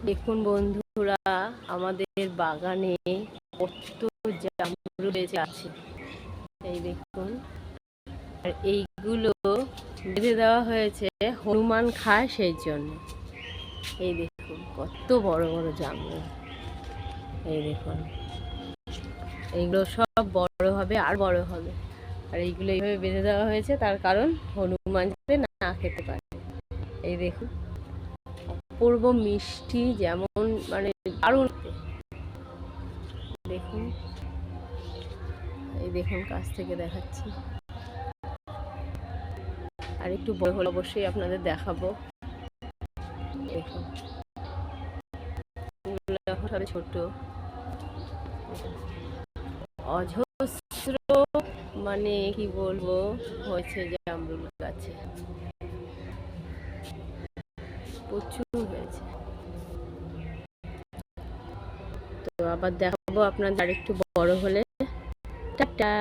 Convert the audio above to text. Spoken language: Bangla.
দেখুন বন্ধুরা, আমাদের বাগানে কত জামরুল আছে। এই দেখুন, আর এইগুলো বেঁধে দেওয়া হয়েছে হনুমান খায় সেই জন্য। এই দেখুন কত বড় বড় জামরুল। এই দেখুন, এইগুলো সব বড় হবে আর বড় হবে। আর এইগুলো এইভাবে বেঁধে দেওয়া হয়েছে তার কারণ হনুমান যাতে না খেতে পারে। এই দেখুন, অপূর্ব মিষ্টি, যেমন মানে দারুণ। দেখুন, এই দেখুন কাছ থেকে দেখাচ্ছি। আর একটু বড় হলে অবশ্যই আপনাদের দেখাবো। দেখুন, এখন সবে ছোট, অজস্র মানে কি বলবো হয়েছে জামরুল গাছে, প্রচুর হয়েছে। তো আবার দেখাবো আপনাদের আরেকটু বড় হলে। টাটা।